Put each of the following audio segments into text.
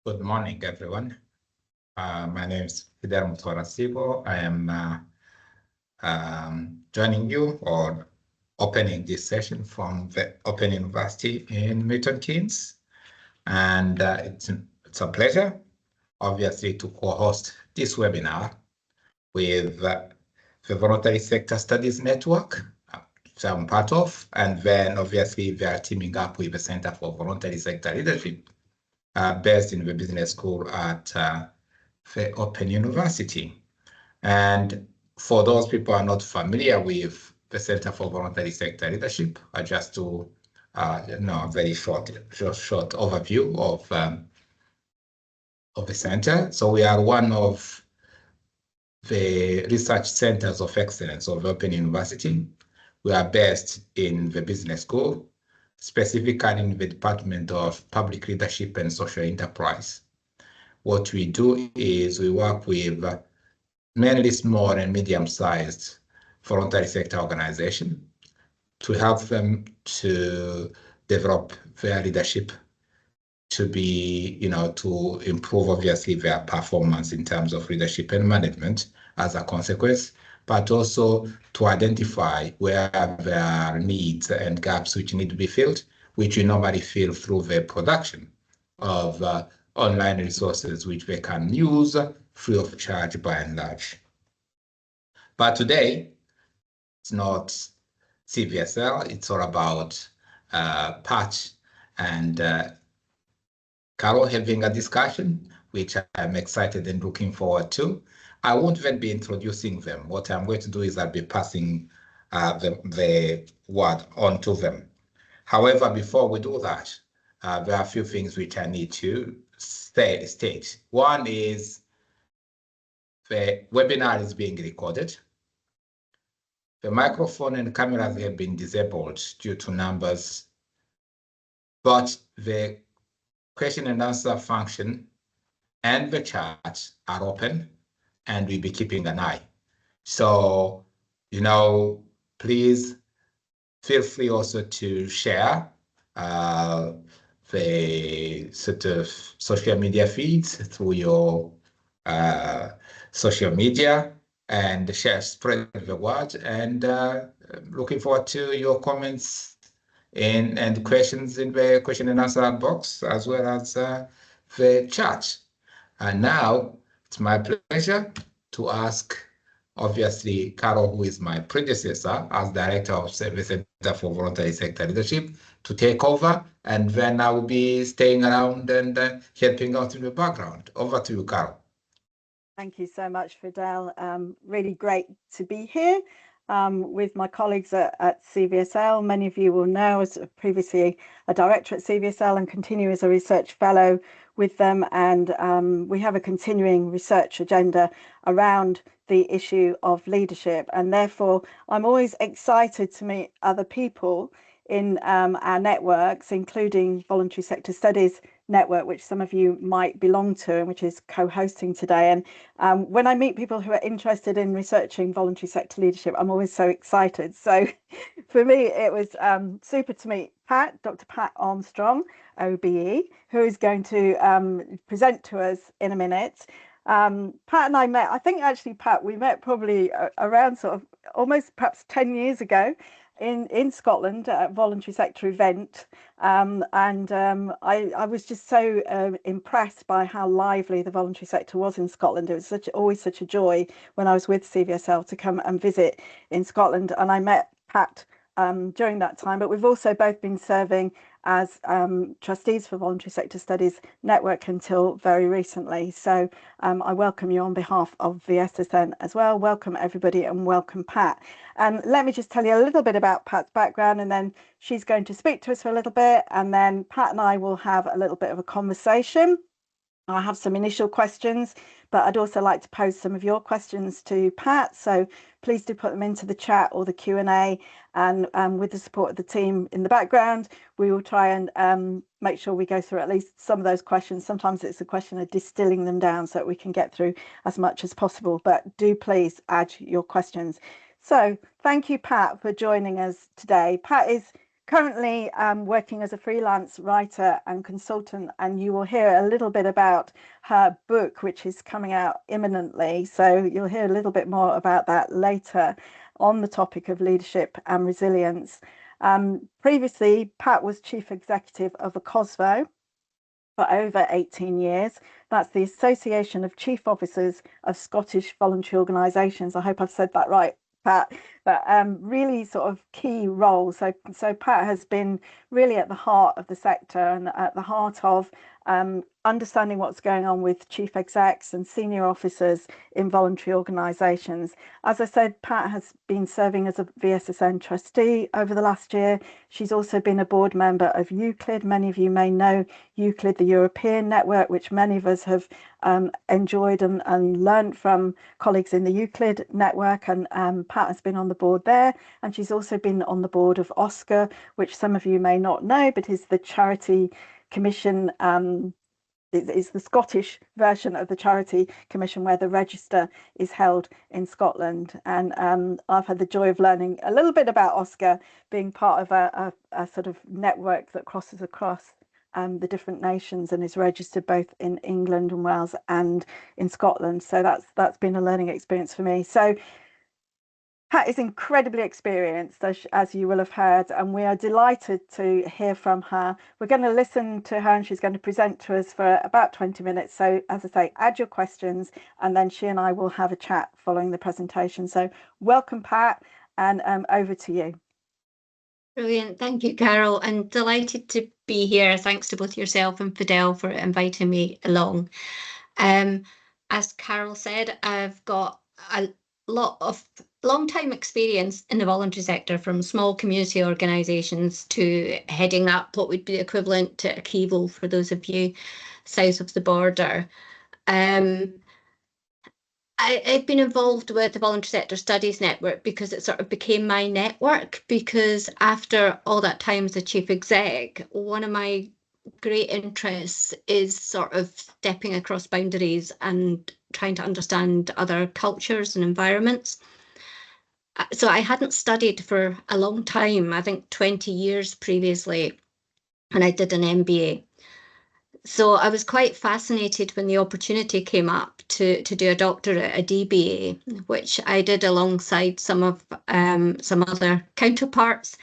Good morning, everyone. My name is Fidel Mutwarasibo. I am joining you or opening this session from the Open University in Milton Keynes. And it's a pleasure, obviously, to co-host this webinar with the Voluntary Sector Studies Network, which I'm part of. And then, obviously, they are teaming up with the Center for Voluntary Sector Leadership, based in the business school at the Open University. And for those people who are not familiar with the Center for Voluntary Sector Leadership, I just do a very short overview of the center. So we are one of the research centers of excellence of Open University. We are based in the business school, specifically in the Department of Public Leadership and Social Enterprise. What we do is we work with mainly small and medium-sized voluntary sector organizations to help them to develop their leadership to be, to improve, obviously, their performance in terms of leadership and management as a consequence, but also to identify where there are needs and gaps which need to be filled, which we normally fill through the production of online resources which they can use free of charge by and large. But today, it's not CVSL, it's all about Pat and Carol having a discussion, which I'm excited and looking forward to. I won't then be introducing them. What I'm going to do is I'll be passing the word on to them. However, before we do that, there are a few things which I need to state. One is the webinar is being recorded. The microphone and cameras have been disabled due to numbers, but the question and answer function and the chat are open, and we'll be keeping an eye. So, please feel free also to share the sort of social media feeds through your social media and spread the word, and looking forward to your comments and questions in the question and answer box, as well as the chat. And now it's my pleasure to ask, obviously, Carol, who is my predecessor as Director of the Center for Voluntary Sector Leadership, to take over, and then I will be staying around and helping out in the background. Over to you, Carol. Thank you so much, Fidel. Really great to be here with my colleagues at CVSL. Many of you will know I was previously a director at CVSL and continue as a research fellow with them. And we have a continuing research agenda around the issue of leadership. And therefore, I'm always excited to meet other people in our networks, including Voluntary Sector Studies Network, which some of you might belong to, and which is co-hosting today. And when I meet people who are interested in researching voluntary sector leadership, I'm always so excited. So for me, it was super to meet Dr. Pat Armstrong, OBE, who is going to present to us in a minute. Pat and I met, I think actually, Pat, we met probably around sort of almost perhaps 10 years ago in Scotland at a voluntary sector event. I was just so impressed by how lively the voluntary sector was in Scotland. It was always such a joy when I was with CVSL to come and visit in Scotland. And I met Pat during that time, but we've also both been serving as trustees for Voluntary Sector Studies Network until very recently. So I welcome you on behalf of VSSN as well. Welcome everybody, and welcome Pat. And let me just tell you a little bit about Pat's background, and then she's going to speak to us for a little bit, and then Pat and I will have a little bit of a conversation. I have some initial questions, but I'd also like to pose some of your questions to Pat. So please do put them into the chat or the Q&A, and with the support of the team in the background, we will try and make sure we go through at least some of those questions. Sometimes it's a question of distilling them down so that we can get through as much as possible, but do please add your questions. So thank you, Pat, for joining us today. Pat is currently working as a freelance writer and consultant, and you will hear a little bit about her book, which is coming out imminently. So you'll hear a little bit more about that later on the topic of leadership and resilience. Previously, Pat was Chief Executive of ACOSVO for over 18 years. That's the Association of Chief Officers of Scottish Voluntary Organisations. I hope I've said that right, Pat, but really sort of key role. So Pat has been really at the heart of the sector and at the heart of understanding what's going on with chief execs and senior officers in voluntary organisations. As I said, Pat has been serving as a VSSN trustee over the last year. She's also been a board member of Euclid. Many of you may know Euclid, the European network, which many of us have enjoyed and learned from colleagues in the Euclid network, and Pat has been on the board there, and she's also been on the board of OSCAR, which some of you may not know, but is the charity commission. Is the Scottish version of the Charity Commission, where the register is held in Scotland. And I've had the joy of learning a little bit about OSCAR, being part of a sort of network that crosses across the different nations and is registered both in England and Wales and in Scotland. So that's been a learning experience for me. So Pat is incredibly experienced, as you will have heard, and we are delighted to hear from her. We're going to listen to her and she's going to present to us for about 20 minutes. So as I say, add your questions and then she and I will have a chat following the presentation. So welcome, Pat, and over to you. Brilliant. Thank you, Carol, and delighted to be here. Thanks to both yourself and Fidel for inviting me along. As Carol said, I've got a lot of long-time experience in the voluntary sector, from small community organisations to heading up what would be the equivalent to ACIVO for those of you south of the border. I've been involved with the Voluntary Sector Studies Network because it sort of became my network, because after all that time as a chief exec, one of my great interests is sort of stepping across boundaries and trying to understand other cultures and environments. So I hadn't studied for a long time, I think 20 years previously, and I did an MBA. So I was quite fascinated when the opportunity came up to do a doctorate, a DBA, which I did alongside some other counterparts,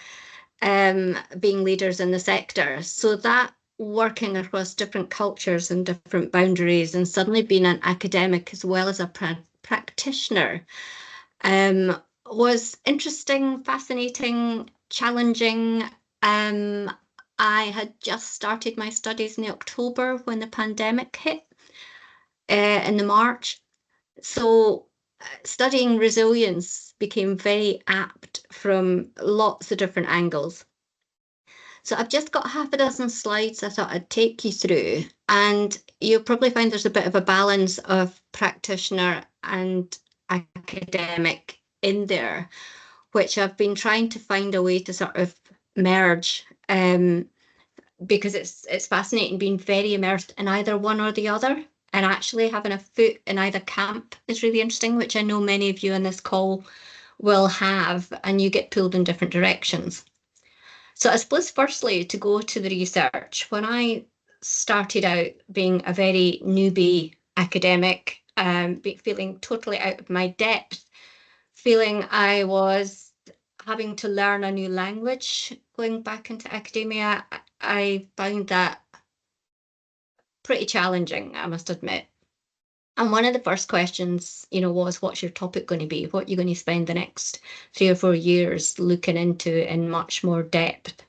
being leaders in the sector. So that working across different cultures and different boundaries, and suddenly being an academic as well as a practitioner, was interesting, fascinating, challenging. I had just started my studies in October when the pandemic hit, in the March. So studying resilience became very apt from lots of different angles. So I've just got half a dozen slides I thought I'd take you through, and you'll probably find there's a bit of a balance of practitioner and academic in there, which I've been trying to find a way to sort of merge, because it's fascinating being very immersed in either one or the other, and actually having a foot in either camp is really interesting, which I know many of you on this call will have, and you get pulled in different directions. So I suppose firstly, to go to the research, when I started out being a very newbie academic, feeling totally out of my depth, feeling I was having to learn a new language going back into academia, I found that pretty challenging, I must admit. And one of the first questions, was, what's your topic going to be? What are you going to spend the next 3 or 4 years looking into in much more depth?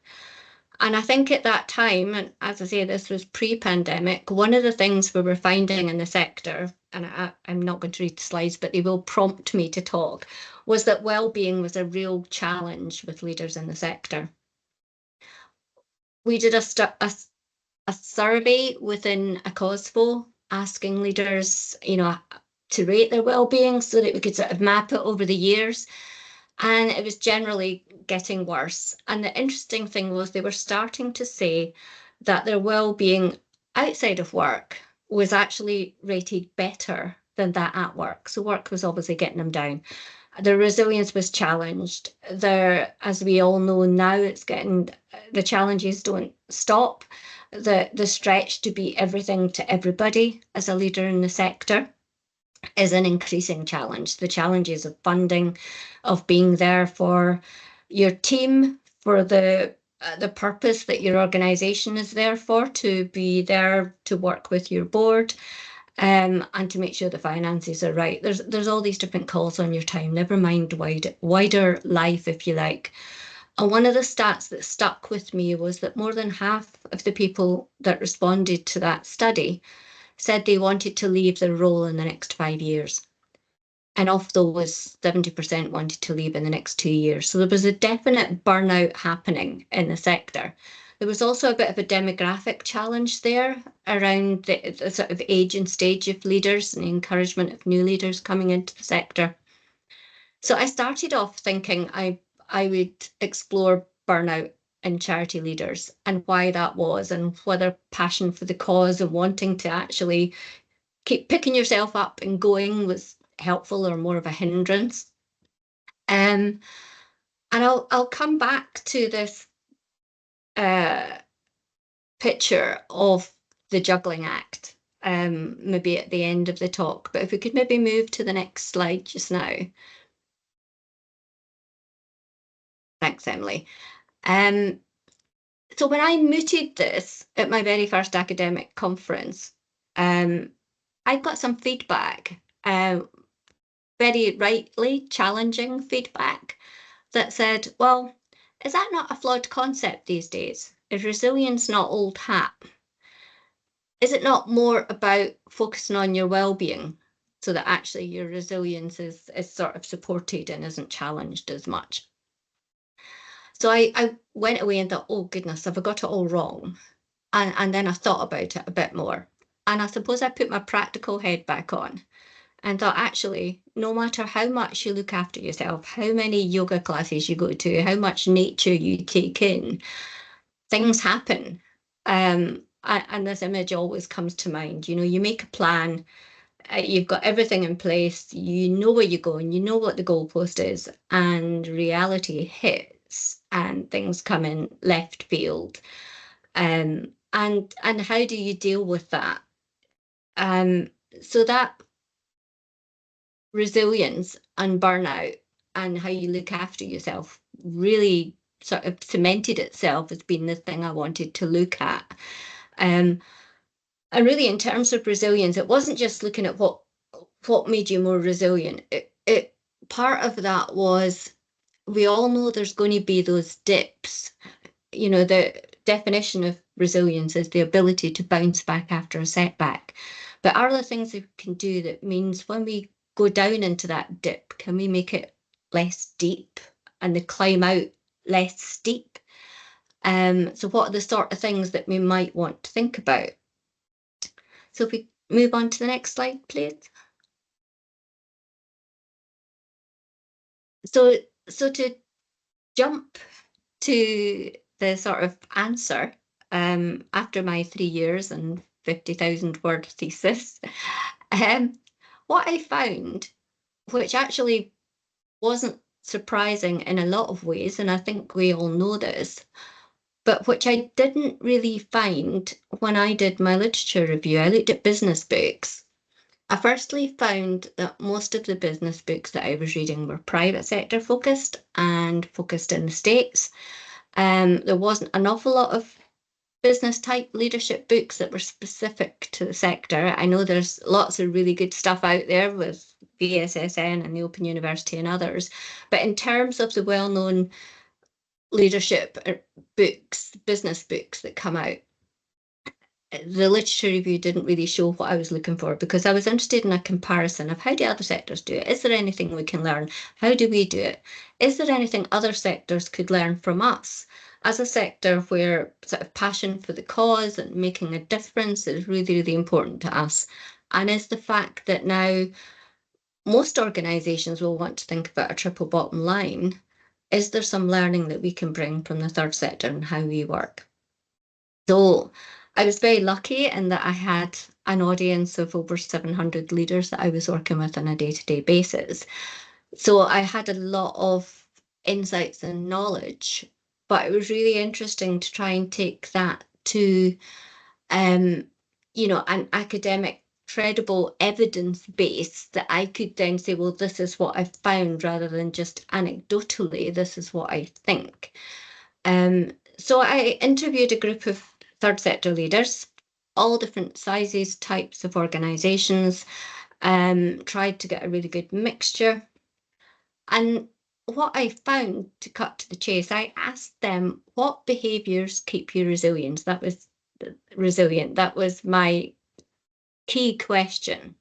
And I think at that time, and as I say, this was pre-pandemic, one of the things we were finding in the sector, and I'm not going to read the slides, but they will prompt me to talk, was that well-being was a real challenge with leaders in the sector. We did a survey within ACOSVO asking leaders, to rate their well-being so that we could sort of map it over the years. And it was generally getting worse. And the interesting thing was they were starting to say that their well-being outside of work was actually rated better than that at work. So work was obviously getting them down. The resilience was challenged. As we all know now, the challenges don't stop. The stretch to be everything to everybody as a leader in the sector is an increasing challenge. The challenges of funding, of being there for your team, for the purpose that your organisation is there for, to be there to work with your board, and to make sure the finances are right. There's all these different calls on your time, never mind wider life, if you like. And one of the stats that stuck with me was that more than half of the people that responded to that study said they wanted to leave their role in the next 5 years. And of those, 70% wanted to leave in the next 2 years. So there was a definite burnout happening in the sector. There was also a bit of a demographic challenge there around the sort of age and stage of leaders and the encouragement of new leaders coming into the sector. So I started off thinking I would explore burnout in charity leaders and why that was, and whether passion for the cause and wanting to actually keep picking yourself up and going was helpful or more of a hindrance. And I'll come back to this picture of the juggling act maybe at the end of the talk, but if we could maybe move to the next slide just now. Thanks, Emily. So when I mooted this at my very first academic conference, I got some feedback, very rightly challenging feedback, that said, well, is that not a flawed concept these days? Is resilience not old hat? Is it not more about focusing on your well-being so that actually your resilience is sort of supported and isn't challenged as much? So I went away and thought, oh goodness, have I got it all wrong? And then I thought about it a bit more. And I suppose I put my practical head back on and thought, actually, no matter how much you look after yourself, how many yoga classes you go to, how much nature you take in, things happen. And this image always comes to mind. You know, you make a plan, you've got everything in place, you know where you're going, you know what the goalpost is, and reality hits and things come in left field. And how do you deal with that? So that resilience and burnout and how you look after yourself really sort of cemented itself as being the thing I wanted to look at. And really, in terms of resilience, it wasn't just looking at what made you more resilient. It part of that was, we all know there's going to be those dips. You know, the definition of resilience is the ability to bounce back after a setback. But are there things we can do that means when we go down into that dip, can we make it less deep and the climb out less steep? So what are the sort of things that we might want to think about? So if we move on to the next slide, please. So to jump to the sort of answer, after my 3 years and 50,000 word thesis, what I found, which actually wasn't surprising in a lot of ways, and I think we all know this, but which I didn't really find when I did my literature review. I looked at business books. I firstly found that most of the business books that I was reading were private sector focused and focused in the States. There wasn't an awful lot of business type leadership books that were specific to the sector. I know there's lots of really good stuff out there with VSSN and the Open University and others, but in terms of the well-known leadership books, business books that come out, the literature review didn't really show what I was looking for, because I was interested in a comparison of how do other sectors do it? Is there anything we can learn? How do we do it? Is there anything other sectors could learn from us as a sector where sort of passion for the cause and making a difference is really, really important to us? And is the fact that now most organisations will want to think about a triple bottom line, is there some learning that we can bring from the third sector and how we work? So I was very lucky in that I had an audience of over 700 leaders that I was working with on a day-to-day basis. So I had a lot of insights and knowledge, but it was really interesting to try and take that to, you know, an academic, credible evidence base that I could then say, well, this is what I've found, rather than just anecdotally, this is what I think. So I interviewed a group of third sector leaders, all different sizes, types of organisations, tried to get a really good mixture. And what I found, to cut to the chase, I asked them, what behaviours keep you resilient? That was my key question.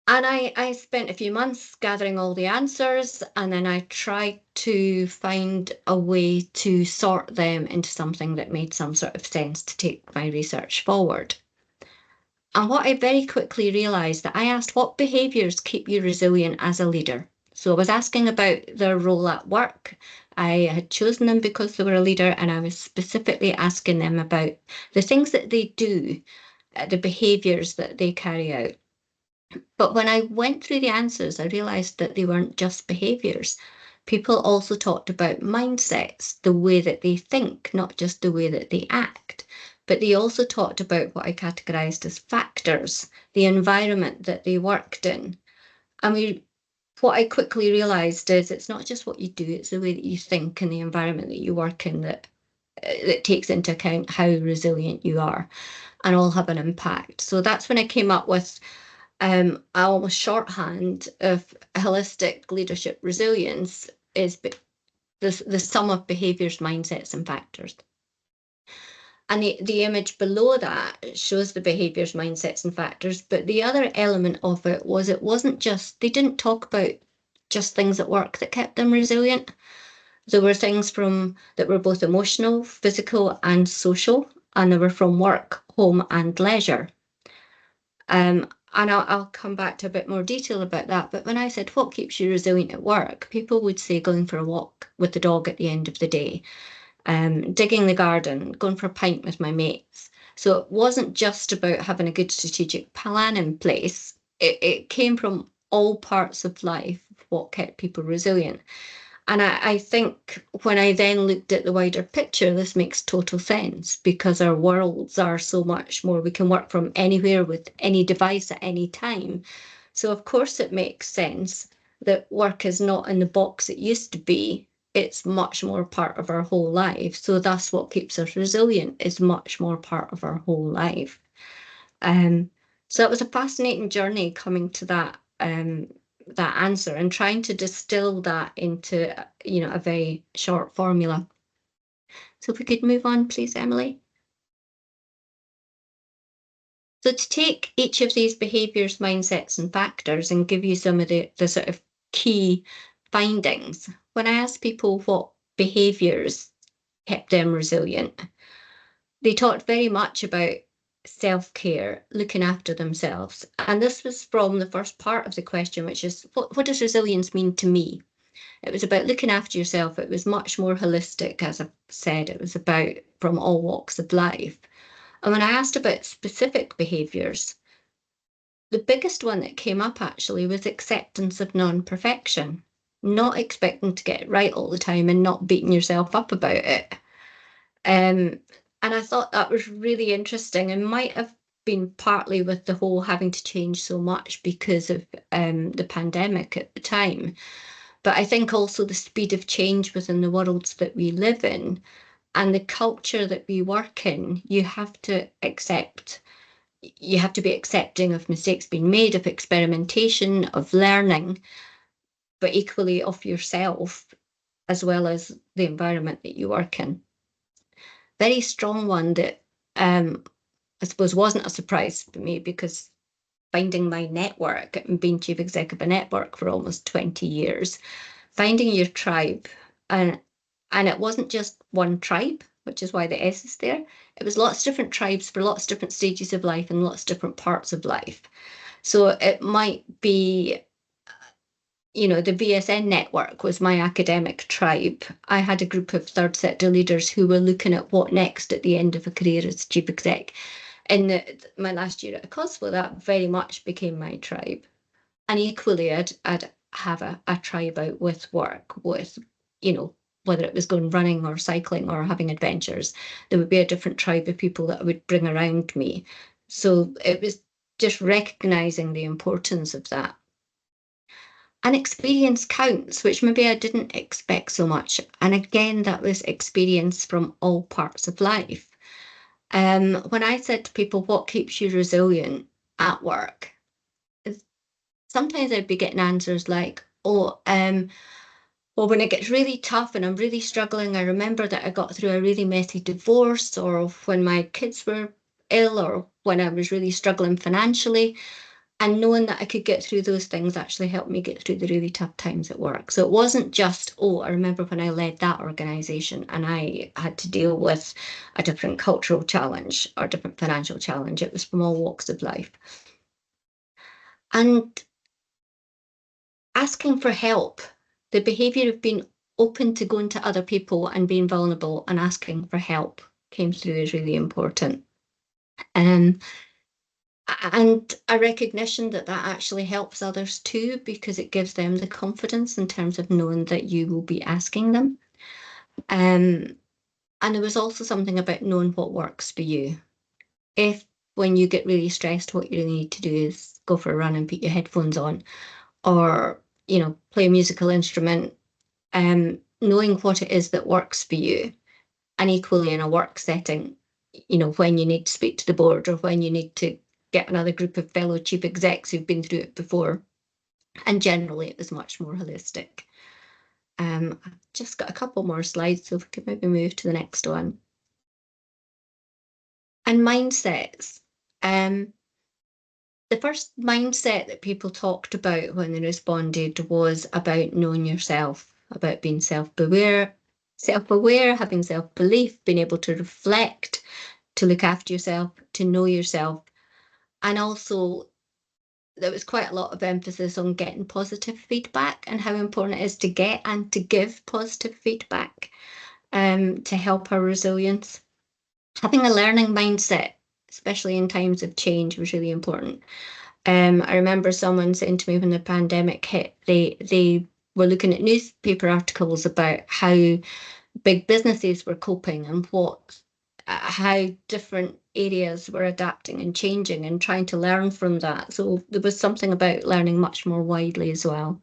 And I spent a few months gathering all the answers, and then I tried to find a way to sort them into something that made some sort of sense to take my research forward. And what I very quickly realised, that I asked, what behaviours keep you resilient as a leader? So I was asking about their role at work. I had chosen them because they were a leader, and I was specifically asking them about the things that they do, the behaviours that they carry out. But when I went through the answers, I realised that they weren't just behaviours. People also talked about mindsets, the way that they think, not just the way that they act. But they also talked about what I categorised as factors, the environment that they worked in. And what I quickly realised is it's not just what you do, it's the way that you think and the environment that you work in that takes into account how resilient you are, and all have an impact. So that's when I came up with almost shorthand of holistic leadership resilience is the sum of behaviours, mindsets, and factors. And the image below that shows the behaviours, mindsets, and factors. But the other element of it wasn't just, they didn't talk about just things at work that kept them resilient. There were things that were both emotional, physical, and social, and they were from work, home, and leisure. And I'll come back to a bit more detail about that. But when I said, what keeps you resilient at work? People would say going for a walk with the dog at the end of the day, digging the garden, going for a pint with my mates. So it wasn't just about having a good strategic plan in place. It came from all parts of life, what kept people resilient. And I think when I then looked at the wider picture, this makes total sense, because our worlds are so much more. We can work from anywhere with any device at any time. So of course it makes sense that work is not in the box it used to be. It's much more part of our whole life. So that's what keeps us resilient, is much more part of our whole life. So it was a fascinating journey coming to that answer and trying to distill that into, a very short formula. So if we could move on, please, Emily. So to take each of these behaviours, mindsets, and factors and give you some of the sort of key findings, when I asked people what behaviours kept them resilient, they talked very much about self-care, looking after themselves. And this was from the first part of the question, which is, what does resilience mean to me? It was about looking after yourself. It was much more holistic, as I've said. It was about from all walks of life. And when I asked about specific behaviours, the biggest one that came up actually was acceptance of non-perfection, not expecting to get it right all the time and not beating yourself up about it. And I thought that was really interesting, and might have been partly with the whole having to change so much because of the pandemic at the time. But I think also the speed of change within the worlds that we live in and the culture that we work in, you have to be accepting of mistakes being made, of experimentation, of learning, but equally of yourself as well as the environment that you work in. Very strong one that I suppose wasn't a surprise for me, because finding my network and being chief executive of a network for almost 20 years, finding your tribe, and it wasn't just one tribe, which is why the S is there. It was lots of different tribes for lots of different stages of life and lots of different parts of life. So it might be, the VSN network was my academic tribe. I had a group of third sector leaders who were looking at what next at the end of a career as chief exec. In my last year at Cosmo, that very much became my tribe. And equally, I'd have a tribe out with work, with, you know, whether it was going running or cycling or having adventures, there would be a different tribe of people that I would bring around me. So it was just recognizing the importance of that. And experience counts, which maybe I didn't expect so much. And again, that was experience from all parts of life. When I said to people, what keeps you resilient at work? Sometimes I'd be getting answers like, oh, well, when it gets really tough and I'm really struggling, I remember that I got through a really messy divorce, or when my kids were ill, or when I was really struggling financially. And knowing that I could get through those things actually helped me get through the really tough times at work. So it wasn't just, oh, I remember when I led that organisation and I had to deal with a different cultural challenge or different financial challenge. It was from all walks of life. And asking for help, the behaviour of being open to going to other people and being vulnerable and asking for help came through as really important. And a recognition that that actually helps others too, because it gives them the confidence in terms of knowing that you will be asking them. And there was also something about knowing what works for you. If when you get really stressed, what you really need to do is go for a run and put your headphones on, or, you know, play a musical instrument, knowing what it is that works for you. And equally in a work setting, you know, when you need to speak to the board or when you need to get another group of fellow chief execs who've been through it before. And generally it was much more holistic. I've just got a couple more slides, so if we could maybe move to the next one. And mindsets. The first mindset that people talked about when they responded was about knowing yourself, about being self-aware, having self-belief, being able to reflect, to look after yourself, to know yourself. And also there was quite a lot of emphasis on getting positive feedback and how important it is to get and to give positive feedback to help our resilience. Having a learning mindset, especially in times of change, was really important. I remember someone saying to me when the pandemic hit, they were looking at newspaper articles about how big businesses were coping and how different areas were adapting and changing and trying to learn from that. So there was something about learning much more widely as well.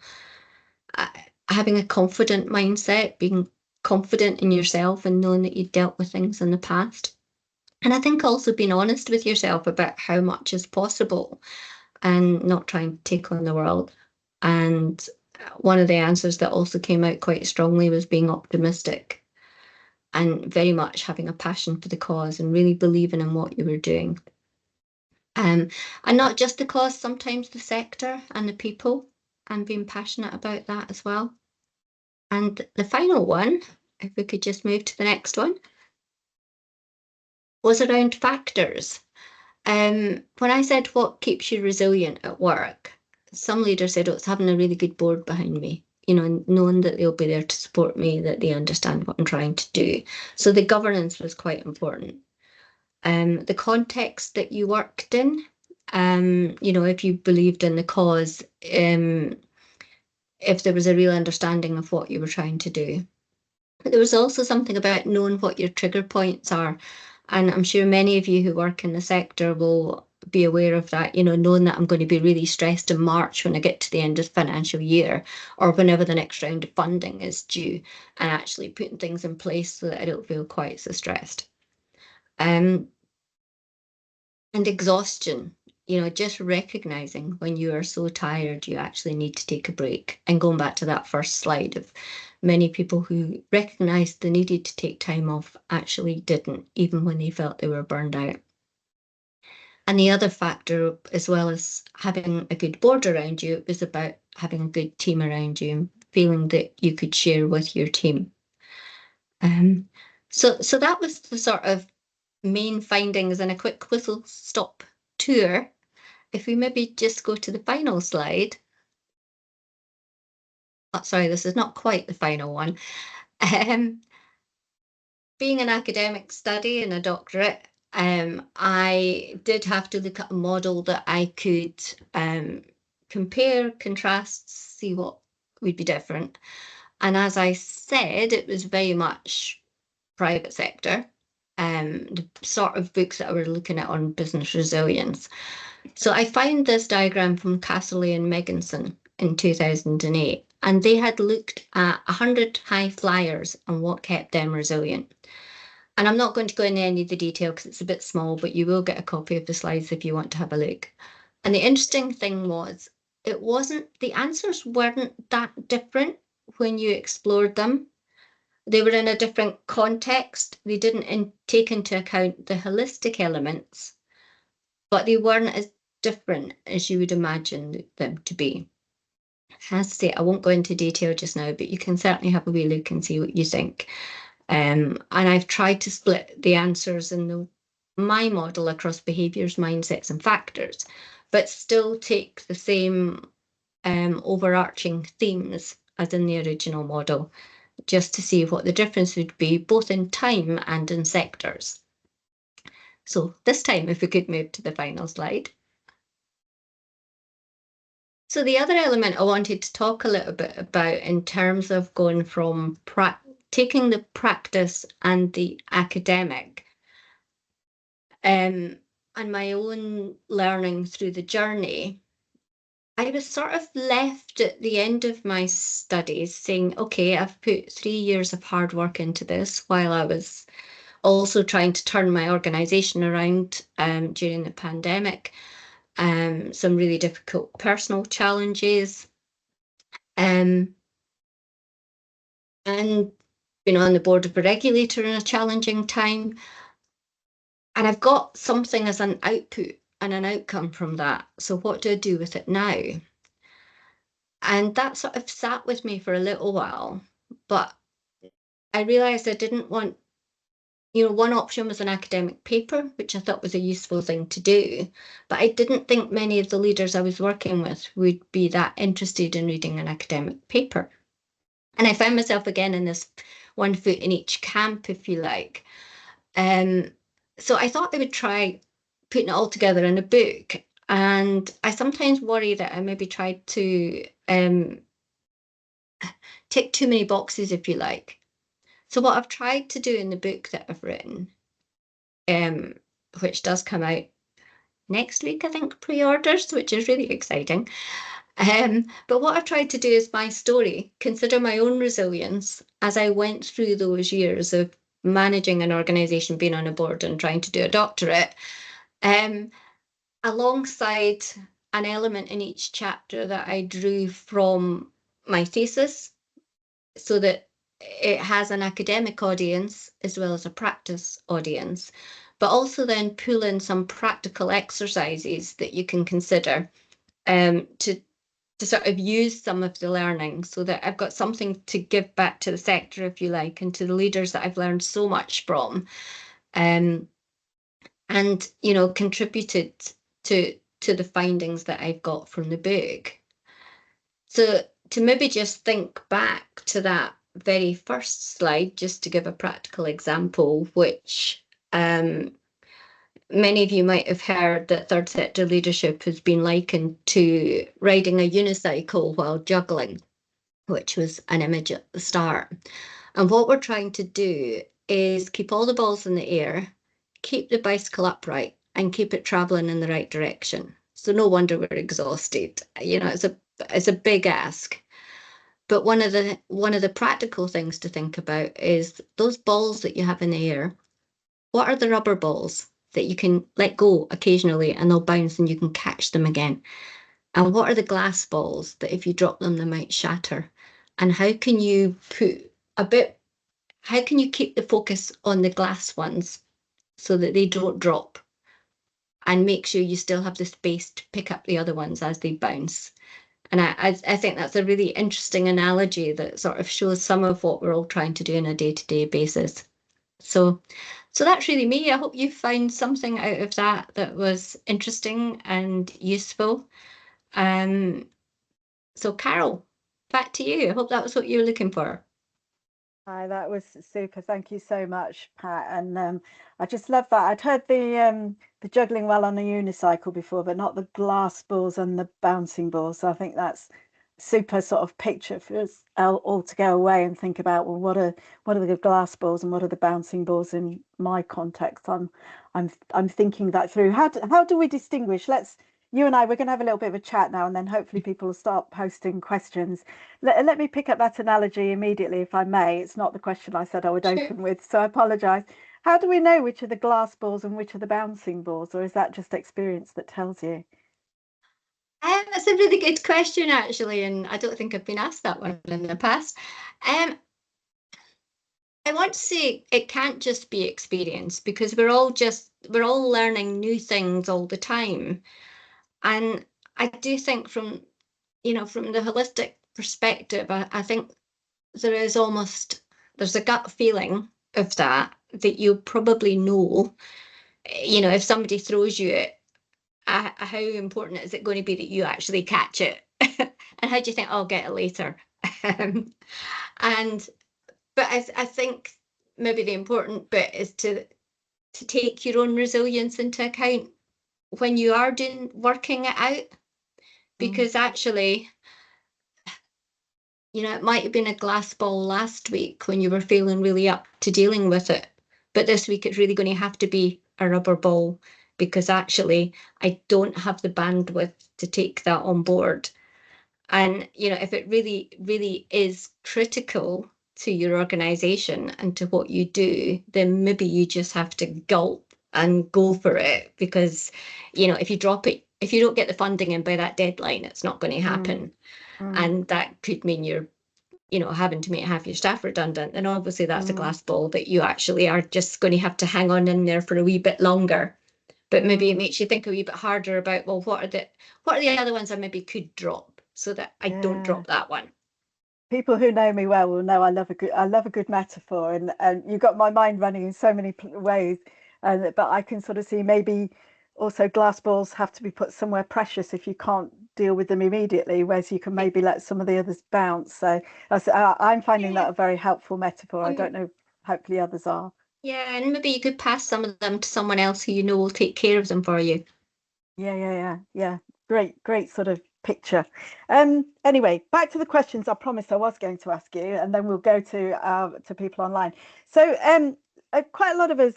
Having a confident mindset, being confident in yourself and knowing that you've dealt with things in the past. And I think also being honest with yourself about how much is possible and not trying to take on the world. And one of the answers that also came out quite strongly was being optimistic and very much having a passion for the cause and really believing in what you were doing. And not just the cause, sometimes the sector and the people, and being passionate about that as well. And the final one, if we could just move to the next one, was around factors. When I said what keeps you resilient at work, some leaders said, oh, it's having a really good board behind me, you know, knowing that they'll be there to support me, that they understand what I'm trying to do. So the governance was quite important. The context that you worked in, you know, if you believed in the cause, if there was a real understanding of what you were trying to do. But there was also something about knowing what your trigger points are. And I'm sure many of you who work in the sector will be aware of that, you know, knowing that I'm going to be really stressed in March when I get to the end of the financial year or whenever the next round of funding is due, and actually putting things in place so that I don't feel quite so stressed. And exhaustion, you know, just recognizing when you are so tired, you actually need to take a break. And going back to that first slide of many people who recognized they needed to take time off actually didn't, even when they felt they were burned out. And the other factor, as well as having a good board around you, is about having a good team around you and feeling that you could share with your team. So that was the sort of main findings and a quick whistle stop tour. If we maybe just go to the final slide. Oh, sorry, this is not quite the final one. Being an academic study and a doctorate, I did have to look at a model that I could compare, contrast, see what would be different. And as I said, it was very much private sector, the sort of books that I were looking at on business resilience. So I found this diagram from Casserly and Megginson in 2008, and they had looked at 100 high flyers and what kept them resilient. And I'm not going to go into any of the detail because it's a bit small, but you will get a copy of the slides if you want to have a look. And the interesting thing was, the answers weren't that different when you explored them. They were in a different context. They didn't take into account the holistic elements, but they weren't as different as you would imagine them to be. As I say, I won't go into detail just now, but you can certainly have a wee look and see what you think. And I've tried to split the answers in my model across behaviours, mindsets and factors, but still take the same overarching themes as in the original model, just to see what the difference would be both in time and in sectors. So this time, if we could move to the final slide. So the other element I wanted to talk a little bit about in terms of going from taking the practice and the academic and my own learning through the journey, I was sort of left at the end of my studies saying, okay, I've put 3 years of hard work into this while I was also trying to turn my organisation around during the pandemic. Some really difficult personal challenges. And been on the board of a regulator in a challenging time. And I've got something as an output and an outcome from that. So what do I do with it now? And that sort of sat with me for a little while, but I realised I didn't want, one option was an academic paper, which I thought was a useful thing to do, but I didn't think many of the leaders I was working with would be that interested in reading an academic paper. And I found myself again in this one foot in each camp, if you like. So I thought they would try putting it all together in a book. And I sometimes worry that I maybe tried to tick too many boxes, if you like. So what I've tried to do in the book that I've written, which does come out next week, I think, pre-orders, which is really exciting. But what I've tried to do is my story, consider my own resilience as I went through those years of managing an organisation, being on a board and trying to do a doctorate, alongside an element in each chapter that I drew from my thesis, so that it has an academic audience as well as a practice audience, but also then pull in some practical exercises that you can consider to sort of use some of the learning, so that I've got something to give back to the sector, if you like, and to the leaders that I've learned so much from, and contributed to the findings that I've got from the book. So to maybe just think back to that very first slide, just to give a practical example, which many of you might have heard that third sector leadership has been likened to riding a unicycle while juggling, which was an image at the start. And what we're trying to do is keep all the balls in the air, keep the bicycle upright, and keep it traveling in the right direction. So no wonder we're exhausted. It's a big ask. But one of the practical things to think about is those balls that you have in the air. What are the rubber balls that you can let go occasionally and they'll bounce and you can catch them again? And what are the glass balls that if you drop them, they might shatter? And how can you keep the focus on the glass ones so that they don't drop, and make sure you still have the space to pick up the other ones as they bounce? And I think that's a really interesting analogy that sort of shows some of what we're all trying to do on a day-to-day basis. So that's really me. I hope you found something out of that was interesting and useful. So Carol, back to you. I hope that was what you were looking for. Hi, that was super. Thank you so much, Pat. And I just love that. I'd heard the juggling well on a unicycle before, but not the glass balls and the bouncing balls. So I think that's super sort of picture for us all to go away and think about, well, what are the glass balls and what are the bouncing balls in my context? I'm thinking that through. How do we distinguish? You and I, we're going to have a little bit of a chat now, and then hopefully people will start posting questions. Let me pick up that analogy immediately, if I may. It's not the question I said I would Sure. open with, so I apologise. How do we know which are the glass balls and which are the bouncing balls, or is that just experience that tells you? That's a really good question, actually, and I don't think I've been asked that one in the past. I want to say it can't just be experience, because we're all learning new things all the time. And I do think from the holistic perspective, I think there's a gut feeling of that you probably know, if somebody throws you it, how important is it going to be that you actually catch it? And how do you think, I'll get it later? and but I think maybe the important bit is to take your own resilience into account when you are working it out, because actually, it might have been a glass ball last week when you were feeling really up to dealing with it, but this week it's really going to have to be a rubber ball, because actually I don't have the bandwidth to take that on board. And, if it really, really is critical to your organization and to what you do, then maybe you just have to gulp and go for it, because, if you drop it, if you don't get the funding in by that deadline, it's not going to happen. And that could mean you're, having to make half your staff redundant. And obviously that's a glass ball that you actually are just going to have to hang on in there for a wee bit longer. But maybe it makes you think a wee bit harder about, well, what are the other ones I maybe could drop so that I don't drop that one. People who know me well will know I love a good metaphor, and you've got my mind running in so many ways. But I can sort of see maybe also glass balls have to be put somewhere precious if you can't deal with them immediately, whereas you can maybe let some of the others bounce. So I'm finding that a very helpful metaphor. I don't know, hopefully others are. Yeah, and maybe you could pass some of them to someone else who will take care of them for you. Yeah. Great sort of picture. Anyway, back to the questions I promised I was going to ask you, and then we'll go to people online. So quite a lot of us,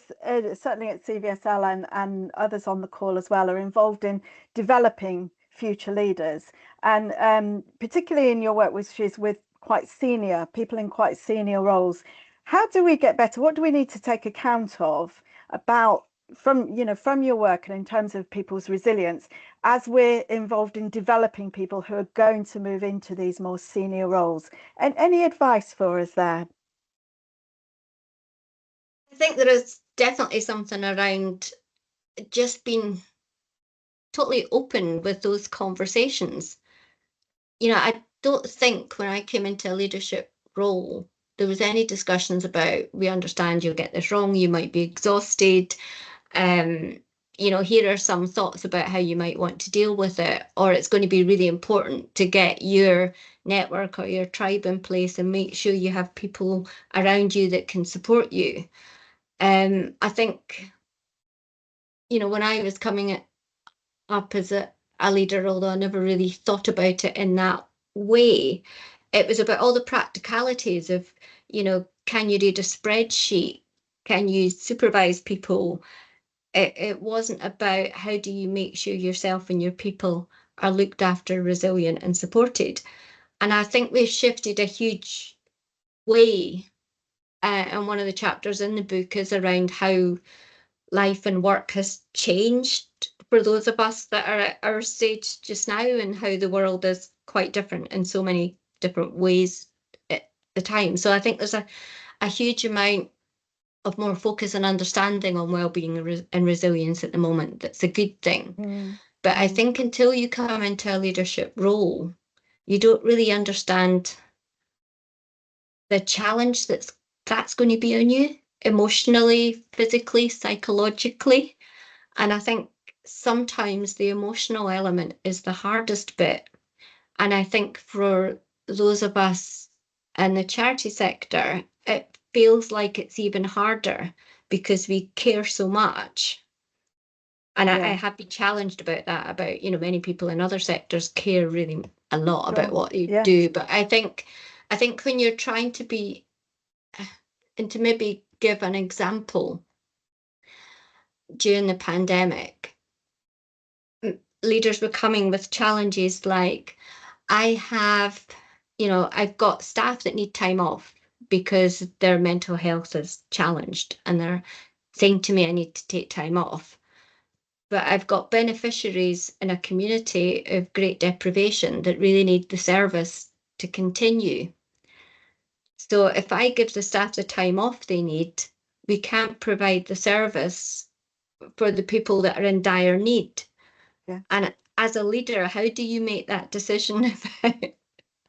certainly at CVSL and others on the call as well, are involved in developing future leaders, and particularly in your work, which is with quite senior people in quite senior roles. How do we get better? What do we need to take account of about from your work and in terms of people's resilience as we're involved in developing people who are going to move into these more senior roles? And any advice for us there? I think there is definitely something around just being totally open with those conversations. I don't think when I came into a leadership role, there was any discussions about, we understand you'll get this wrong, you might be exhausted. Here are some thoughts about how you might want to deal with it, or it's going to be really important to get your network or your tribe in place and make sure you have people around you that can support you. I think, when I was coming up as a leader, although I never really thought about it in that way, it was about all the practicalities of, can you read a spreadsheet? Can you supervise people? It wasn't about how do you make sure yourself and your people are looked after, resilient and supported. And I think we've shifted a huge way. And one of the chapters in the book is around how life and work has changed for those of us that are at our stage just now, and how the world is quite different in so many different ways at the time. So I think there's a huge amount of more focus and understanding on well-being and resilience at the moment. That's a good thing. But I think until you come into a leadership role, you don't really understand the challenge that's going to be on you emotionally, physically, psychologically. And I think sometimes the emotional element is the hardest bit. And I think for those of us And the charity sector, it feels like it's even harder because we care so much. And I have been challenged about that, about, you know, many people in other sectors care really a lot about what you do. But I think when you're trying to be, and to maybe give an example, during the pandemic, leaders were coming with challenges like, I've got staff that need time off because their mental health is challenged, and they're saying to me, I need to take time off. But I've got beneficiaries in a community of great deprivation that really need the service to continue. So if I give the staff the time off they need, we can't provide the service for the people that are in dire need. Yeah. And as a leader, how do you make that decision?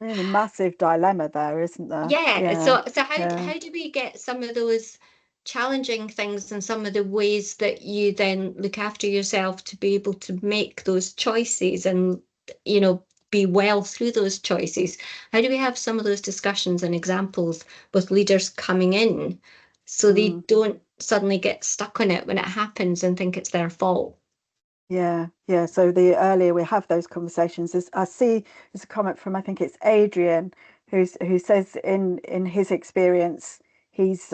There's a massive dilemma there, isn't there? Yeah. So how do we get some of those challenging things and some of the ways that you then look after yourself to be able to make those choices and, you know, be well through those choices? How do we have some of those discussions and examples with leaders coming in so they don't suddenly get stuck on it when it happens and think it's their fault? Yeah. So the earlier we have those conversations, I see there's a comment from, I think it's Adrian, who says in his experience, he's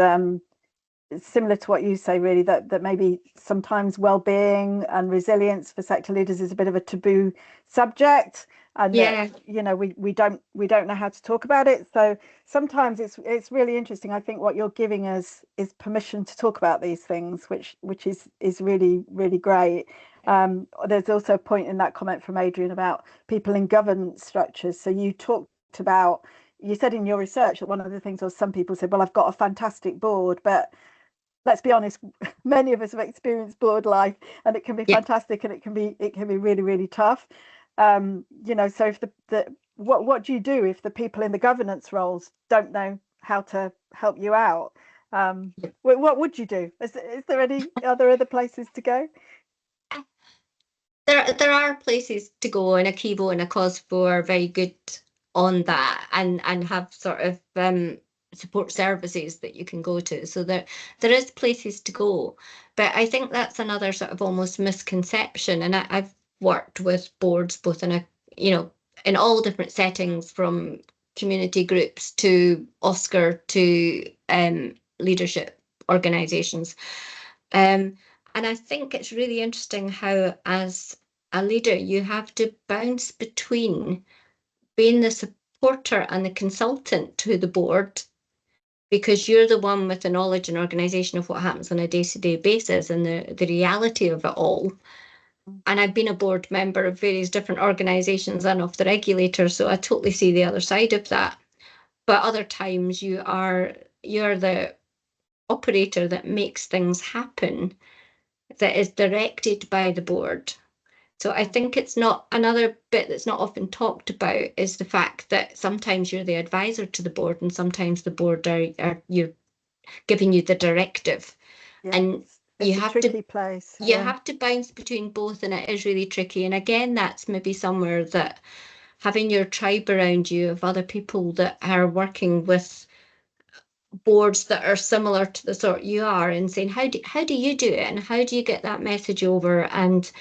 similar to what you say, really, that maybe sometimes well-being and resilience for sector leaders is a bit of a taboo subject, and that, you know, we don't know how to talk about it. So sometimes it's really interesting. I think what you're giving us is permission to talk about these things, which is really, really great. There's also a point in that comment from Adrian about people in governance structures. So you talked about, you said in your research that one of the things was some people said, well, I've got a fantastic board, but let's be honest, many of us have experienced board life, and it can be fantastic, and it can be really, really tough. You know, so if what do you do if the people in the governance roles don't know how to help you out? What would you do? Is there are there other places to go? There are places to go, and Akivo and Akospo are very good on that, and have sort of support services that you can go to. So there is places to go, but I think that's another sort of almost misconception. And I've worked with boards both in in all different settings, from community groups to Oscar to leadership organisations. And I think it's really interesting how, as a leader, you have to bounce between being the supporter and the consultant to the board, because you're the one with the knowledge and organisation of what happens on a day-to-day basis and the reality of it all. And I've been a board member of various different organisations and of the regulator, so I totally see the other side of that. But other times you're the operator that makes things happen, that is directed by the board. So I think it's not, another bit that's not often talked about is the fact that sometimes you're the advisor to the board, and sometimes the board are you're giving you the directive. Yes, and you have a tricky place. You have to bounce between both, and it is really tricky. And again, that's maybe somewhere that having your tribe around you of other people that are working with boards that are similar to the sort you are, and saying, how do you do it, and how do you get that message over, and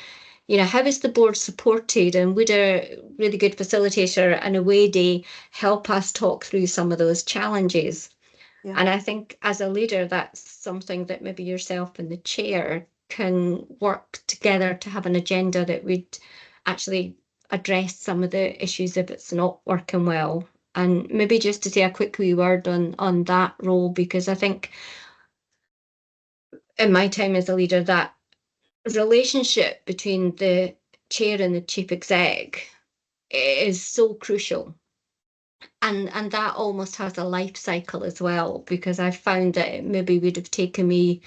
how is the board supported, and would a really good facilitator and away day help us talk through some of those challenges? And I think as a leader, that's something that maybe yourself and the chair can work together to have an agenda that would actually address some of the issues if it's not working well. And maybe just to say a quick wee word on that role, because I think in my time as a leader, that relationship between the chair and the chief exec is so crucial. And that almost has a life cycle as well, because I found that it maybe would have taken me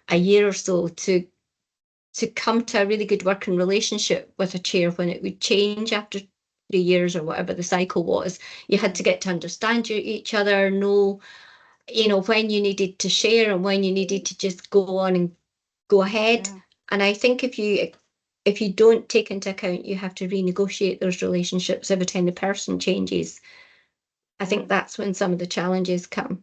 a year or so to come to a really good working relationship with a chair, when it would change after 3 years or whatever the cycle was. You had to get to understand each other, know, when you needed to share and when you needed to just go on and go ahead. And I think if you don't take into account, you have to renegotiate those relationships every time the person changes. I think that's when some of the challenges come.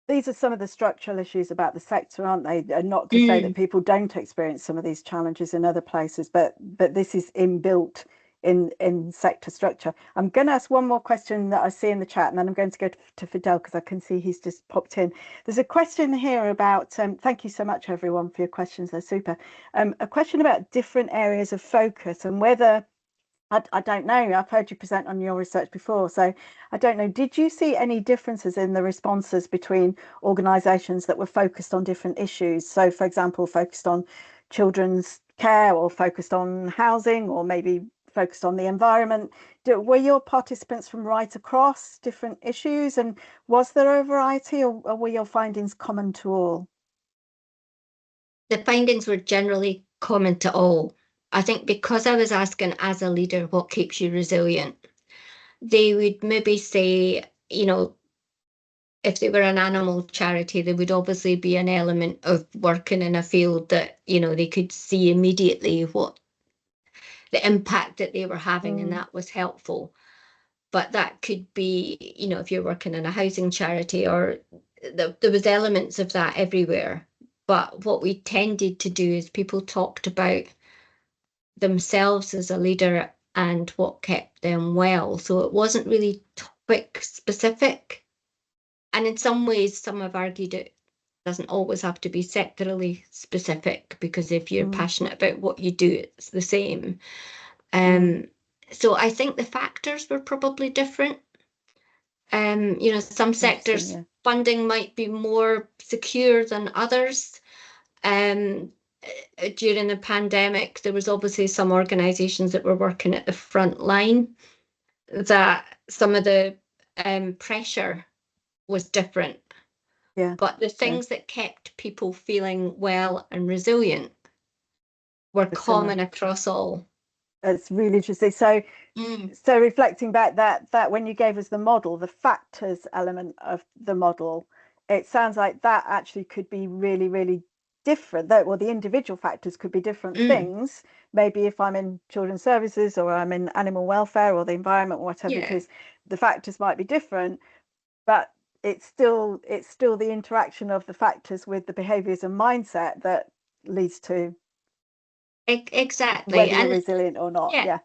These are some of the structural issues about the sector, aren't they? And not to say that people don't experience some of these challenges in other places, but this is inbuilt in sector structure. I'm going to ask one more question that I see in the chat, and then I'm going to go to Fidel because I can see he's just popped in. There's a question here about, thank you so much everyone for your questions, they're super. A question about different areas of focus and whether, I don't know, I've heard you present on your research before, so I don't know, did you see any differences in the responses between organisations that were focused on different issues? So, for example, focused on children's care or focused on housing or maybe focused on the environment? Were your participants from right across different issues, and was there a variety, or were your findings common to all? The findings were generally common to all. I think because I was asking as a leader, what keeps you resilient? They would maybe say, you know, if they were an animal charity, there would obviously be an element of working in a field that, you know, they could see immediately what the impact that they were having, and that was helpful. But that could be, you know, if you're working in a housing charity, or there was elements of that everywhere. But what we tended to do is people talked about themselves as a leader and what kept them well. So it wasn't really topic specific. And in some ways, some have argued it doesn't always have to be sectorally specific, because if you're passionate about what you do, it's the same. So I think the factors were probably different. You know, some sectors funding might be more secure than others. During the pandemic, there was obviously some organisations that were working at the front line, that some of the pressure was different. Yeah. But the things that kept people feeling well and resilient were common across all. That's really interesting. So, so reflecting back that when you gave us the model, the factors element of the model, it sounds like that actually could be really, really different. That, well, the individual factors could be different things. Maybe if I'm in children's services or I'm in animal welfare or the environment or whatever it is, the factors might be different, but it's still the interaction of the factors with the behaviours and mindset that leads to exactly whether you're resilient or not. Yeah.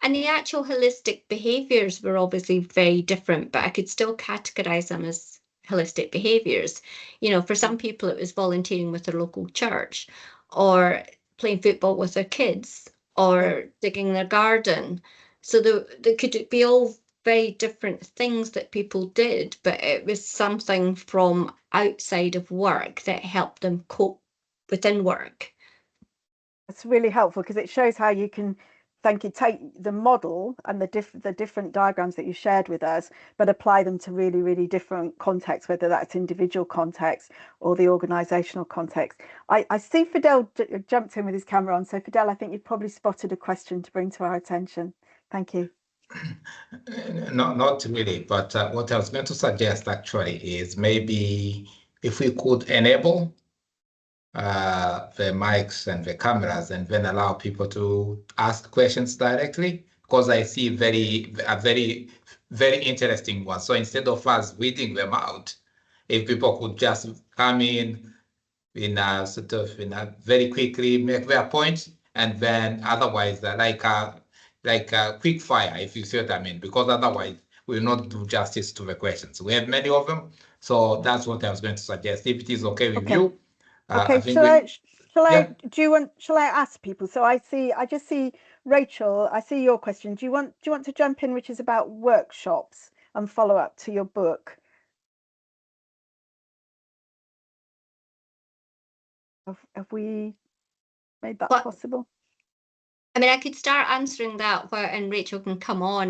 And the actual holistic behaviours were obviously very different, but I could still categorise them as holistic behaviours. You know, for some people it was volunteering with their local church, or playing football with their kids, or digging their garden. So there could be all very different things that people did, but it was something from outside of work that helped them cope within work. It's really helpful because it shows how you can, take the model and the different diagrams that you shared with us, but apply them to really, really different contexts, whether that's individual context or the organizational context. I see Fidel jumped in with his camera on. So Fidel, I think you've probably spotted a question to bring to our attention. Thank you. Not really, but what I was going to suggest actually is maybe if we could enable the mics and the cameras and then allow people to ask questions directly, because I see a very, very interesting one. So instead of us reading them out, if people could just come in a very quickly make their point, and then otherwise like a quick fire, if you see what I mean, because otherwise we'll not do justice to the questions. We have many of them, so that's what I was going to suggest, if it is okay with you. Okay, shall I ask people? So I just see Rachel, I see your question. Do you want to jump in, which is about workshops and follow up to your book? Have we made that possible? I mean, I could start answering that, and Rachel can come on.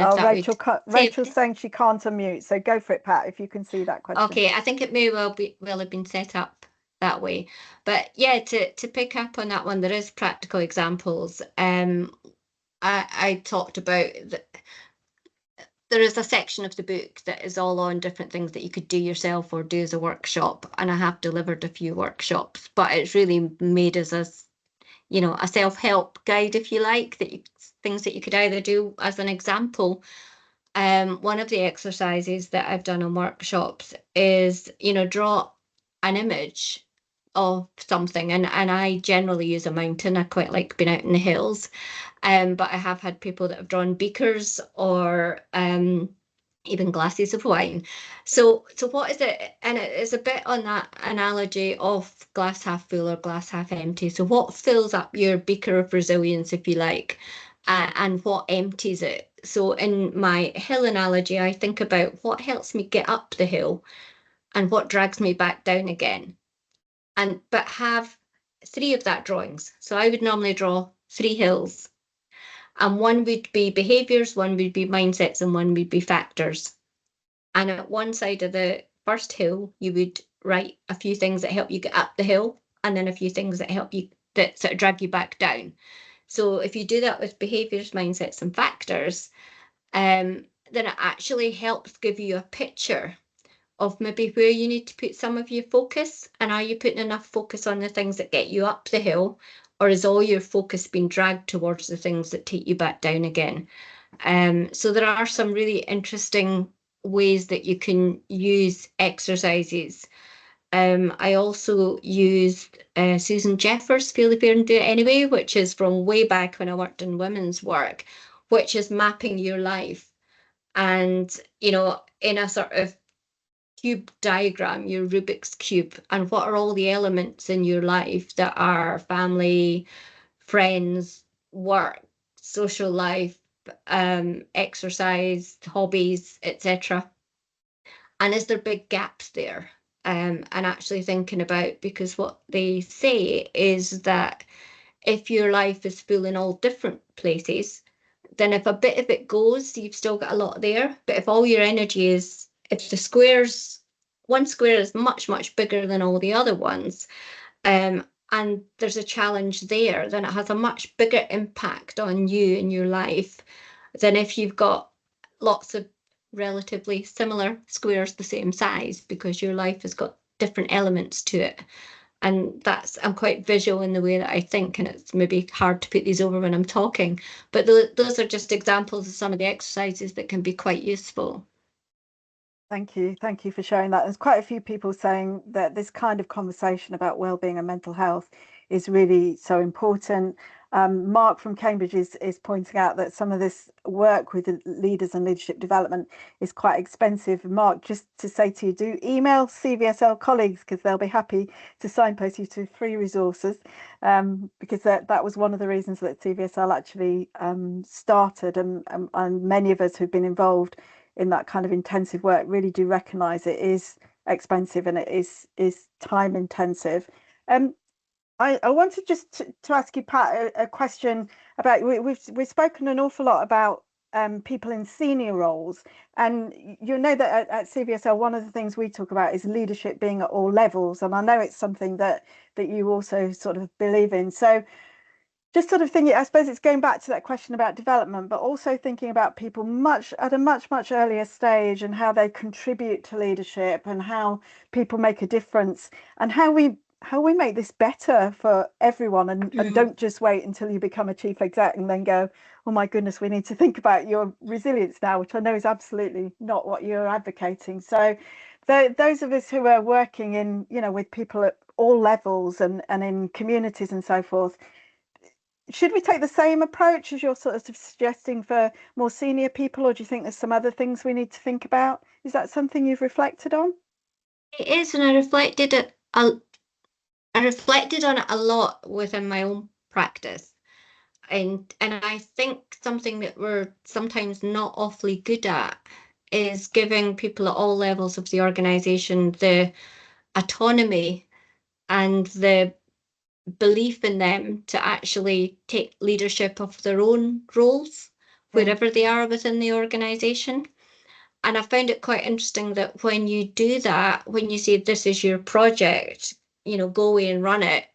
Rachel's saying she can't unmute, so go for it, Pat, if you can see that question. Okay, I think it may well have been set up that way. But yeah, to pick up on that one, there is practical examples. I talked about there is a section of the book that is all on different things that you could do yourself or do as a workshop, and I have delivered a few workshops, but it's really made as a self-help guide, if you like, things that you could either do as an example one of the exercises that I've done on workshops is, draw an image of something, and I generally use a mountain. I quite like being out in the hills, but I have had people that have drawn beakers or even glasses of wine. So what is it? And it is a bit on that analogy of glass half full or glass half empty. So what fills up your beaker of resilience, if you like, and what empties it? So in my hill analogy, I think about what helps me get up the hill and what drags me back down again. But have 3 of that drawings. So I would normally draw 3 hills. And one would be behaviours, one would be mindsets, and one would be factors. And at one side of the first hill, you would write a few things that help you get up the hill, and then a few things that help you, that sort of drag you back down. So if you do that with behaviours, mindsets, and factors, then it actually helps give you a picture of maybe where you need to put some of your focus, and are you putting enough focus on the things that get you up the hill, or is all your focus being dragged towards the things that take you back down again? So there are some really interesting ways that you can use exercises. I also used Susan Jeffers' Feel the Fear and Do It Anyway, which is from way back when I worked in women's work, which is mapping your life. And, in a sort of cube diagram, your Rubik's Cube, and what are all the elements in your life that are family, friends, work, social life, exercise, hobbies, etc. And is there big gaps there? And actually thinking about, because what they say is that if your life is full in all different places, then if a bit of it goes, you've still got a lot there. But if all your energy is, if the squares, one square is much, much bigger than all the other ones, and there's a challenge there, then it has a much bigger impact on you in your life than if you've got lots of relatively similar squares the same size, because your life has got different elements to it. And I'm quite visual in the way that I think, and it's maybe hard to put these over when I'm talking, but those are just examples of some of the exercises that can be quite useful. Thank you for sharing that. There's quite a few people saying that this kind of conversation about well-being and mental health is really so important. Mark from Cambridge is pointing out that some of this work with leaders and leadership development is quite expensive. Mark, just to say to you, do email CVSL colleagues, because they'll be happy to signpost you to free resources, because that was one of the reasons that CVSL actually started, and many of us who've been involved in that kind of intensive work really do recognise it is expensive and it is time intensive. I wanted just to ask you, Pat, a question about, we've spoken an awful lot about people in senior roles, and you know that at CVSL one of the things we talk about is leadership being at all levels, and I know it's something that you also sort of believe in. So just sort of thinking, I suppose it's going back to that question about development, but also thinking about people at a much earlier stage, and how they contribute to leadership, and how people make a difference, and how we make this better for everyone, and don't just wait until you become a chief exec and then go, oh my goodness, we need to think about your resilience now, which I know is absolutely not what you're advocating. So those of us who are working in, with people at all levels and in communities and so forth, should we take the same approach as you're sort of suggesting for more senior people, or do you think there's some other things we need to think about? Is that something you've reflected on? It is, and I reflected on it a lot within my own practice. And I think something that we're sometimes not awfully good at is giving people at all levels of the organisation the autonomy and the belief in them to actually take leadership of their own roles, wherever they are within the organisation. And I found it quite interesting that when you do that, when you say this is your project, go away and run it,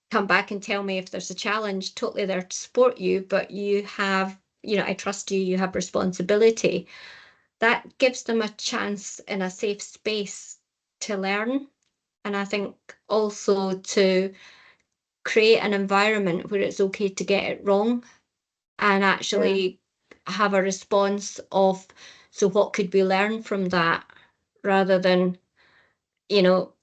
come back and tell me if there's a challenge, totally there to support you, but you have, I trust you, you have responsibility. That gives them a chance in a safe space to learn. And I think also to create an environment where it's okay to get it wrong, and actually have a response of, so what could we learn from that, rather than, you know,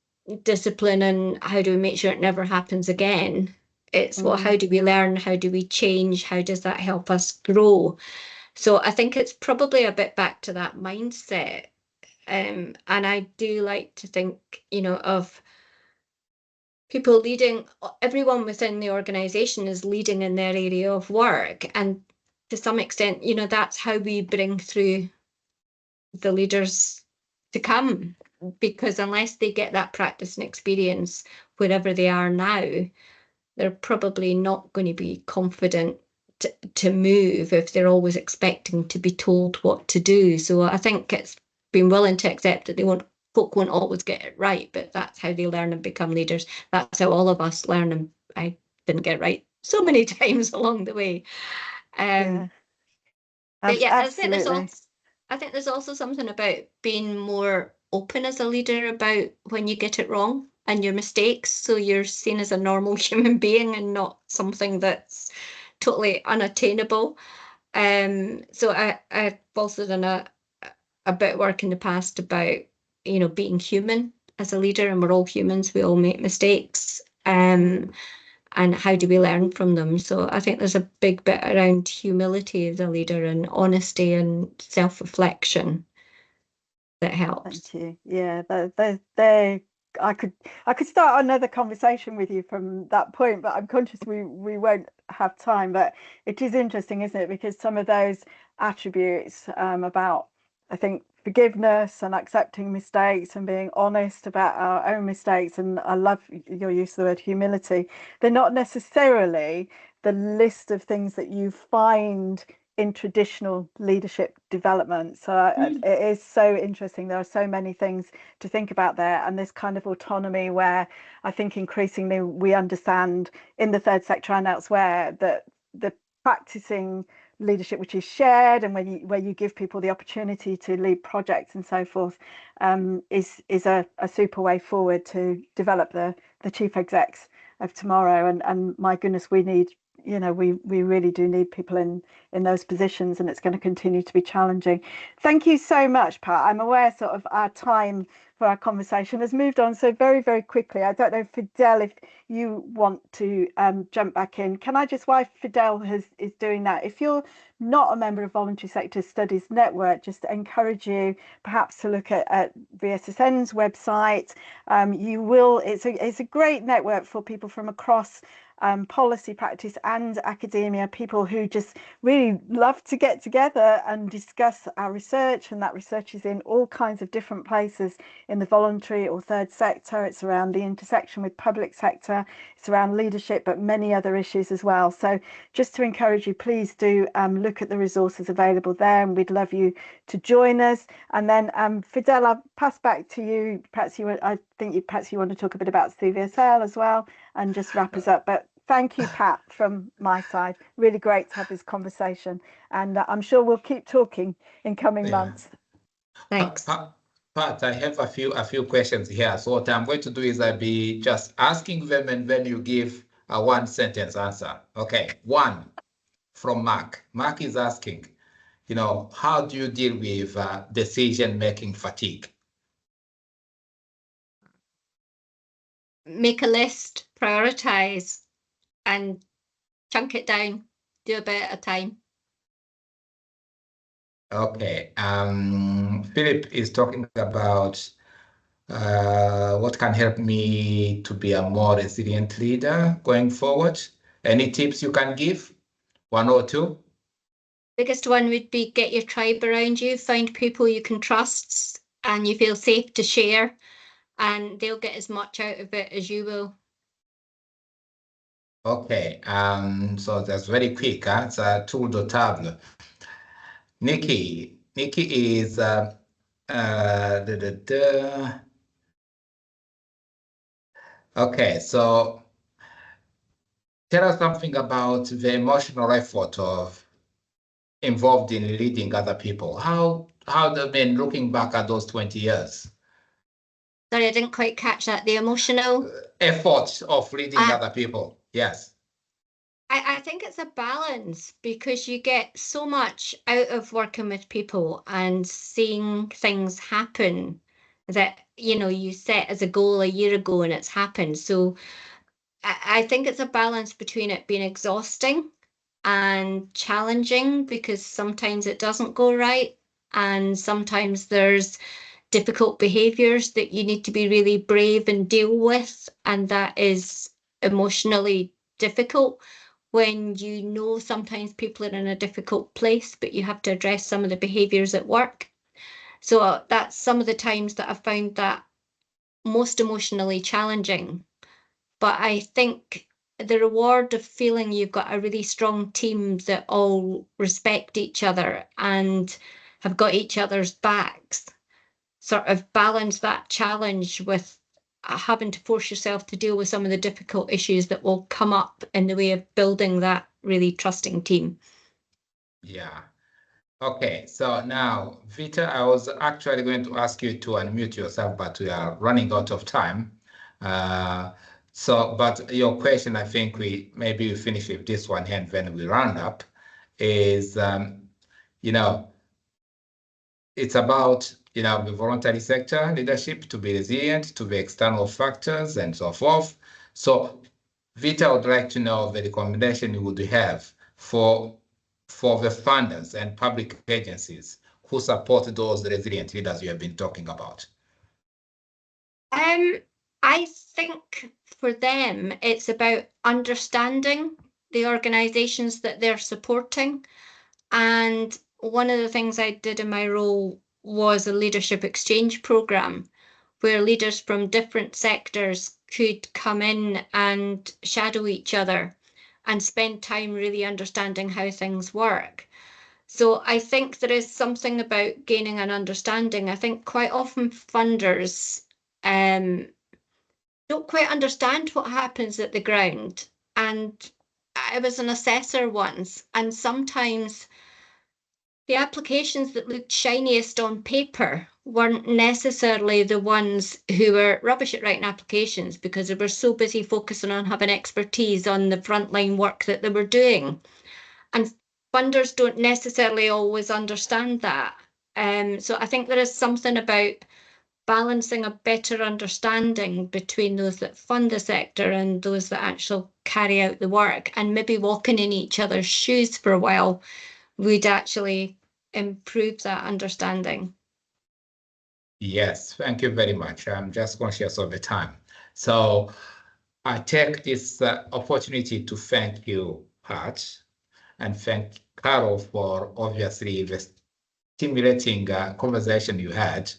discipline and how do we make sure it never happens again. It's well, how do we learn? How do we change? How does that help us grow? So I think it's probably a bit back to that mindset. And I do like to think, you know, of people leading, everyone within the organisation is leading in their area of work. And to some extent, you know, that's how we bring through the leaders to come, because unless they get that practice and experience wherever they are now, they're probably not going to be confident to move if they're always expecting to be told what to do. So I think it's being willing to accept that folk won't always get it right, but that's how they learn and become leaders. That's how all of us learn, and I didn't get it right so many times along the way. Yeah, but yeah, absolutely. I think there's also something about being more open as a leader about when you get it wrong and your mistakes, so you're seen as a normal human being and not something that's totally unattainable. So I've also done a bit of work in the past about, you know, being human as a leader, and we're all humans, we all make mistakes. And how do we learn from them? So I think there's a big bit around humility as a leader and honesty and self-reflection that helps. Thank you. Yeah, I could start another conversation with you from that point, but I'm conscious we won't have time. But it is interesting, isn't it? Because some of those attributes about, I think, forgiveness and accepting mistakes and being honest about our own mistakes, and I love your use of the word humility, they're not necessarily the list of things that you find in traditional leadership development. So it is so interesting. There are so many things to think about there, and this kind of autonomy where I think increasingly we understand in the third sector and elsewhere that the practicing leadership which is shared, and where you give people the opportunity to lead projects and so forth, is a super way forward to develop the chief execs of tomorrow. And my goodness, we need, you know, we really do need people in those positions, and it's going to continue to be challenging. Thank you so much, Pat. I'm aware sort of our time for our conversation has moved on so very, very quickly. I don't know, Fidel, if you want to jump back in. Can I just, while Fidel is doing that, if you're not a member of Voluntary Sector Studies Network, just to encourage you perhaps to look at VSSN's website. It's a great network for people from across policy, practice and academia, people who just really love to get together and discuss our research, and that research is in all kinds of different places in the voluntary or third sector. It's around the intersection with public sector, it's around leadership, but many other issues as well. So just to encourage you, please do look at the resources available there, and we'd love you to join us. And then Fidel, I'll pass back to you. Perhaps you want to talk a bit about CVSL as well and just wrap us up. But thank you, Pat, from my side. Really great to have this conversation, and I'm sure we'll keep talking in coming months. Thanks. Pat, I have a few questions here. So what I'm going to do is I'll be just asking them, and then you give a one-sentence answer. Okay, one from Mark. Mark is asking, you know, how do you deal with decision-making fatigue? Make a list, prioritize, and chunk it down. Do a bit at a time. Okay. Philip is talking about what can help me to be a more resilient leader going forward. Any tips you can give? One or two? Biggest one would be get your tribe around you, find people you can trust and you feel safe to share, and they'll get as much out of it as you will. Okay, so that's very quick. It's a tour de table. Nikki is okay, so tell us something about the emotional effort of involved in leading other people. How they've been looking back at those 20 years. Sorry, I didn't quite catch that. The emotional effort of leading other people. Yes. I think it's a balance, because you get so much out of working with people and seeing things happen that, you know, you set as a goal a year ago and it's happened. So I think it's a balance between it being exhausting and challenging, because sometimes it doesn't go right, and sometimes there's difficult behaviors that you need to be really brave and deal with, and that is emotionally difficult when you know sometimes people are in a difficult place, but you have to address some of the behaviors at work. So that's some of the times that I've found that most emotionally challenging. But I think the reward of feeling you've got a really strong team that all respect each other and have got each other's backs sort of balance that challenge with having to force yourself to deal with some of the difficult issues that will come up in the way of building that really trusting team. Yeah. Okay, so now, Vita, I was actually going to ask you to unmute yourself, but we are running out of time. But your question, I think maybe we finish with this one here, and then we round up, is, it's about, the voluntary sector leadership to be resilient to the external factors and so forth. So Vita would like to know the recommendation you would have for the funders and public agencies who support those resilient leaders you have been talking about. I think for them, it's about understanding the organizations that they're supporting. And one of the things I did in my role was a leadership exchange program where leaders from different sectors could come in and shadow each other and spend time really understanding how things work. So I think there is something about gaining an understanding. I think quite often funders don't quite understand what happens at the ground. And I was an assessor once, and sometimes the applications that looked shiniest on paper weren't necessarily the ones who were rubbish at writing applications, because they were so busy focusing on having expertise on the frontline work that they were doing. And funders don't necessarily always understand that. So I think there is something about balancing a better understanding between those that fund the sector and those that actually carry out the work, and maybe walking in each other's shoes for a while would actually improve that understanding. Yes, thank you very much. I'm just conscious of the time. So I take this opportunity to thank you, Pat, and thank Carol for obviously the stimulating conversation you had.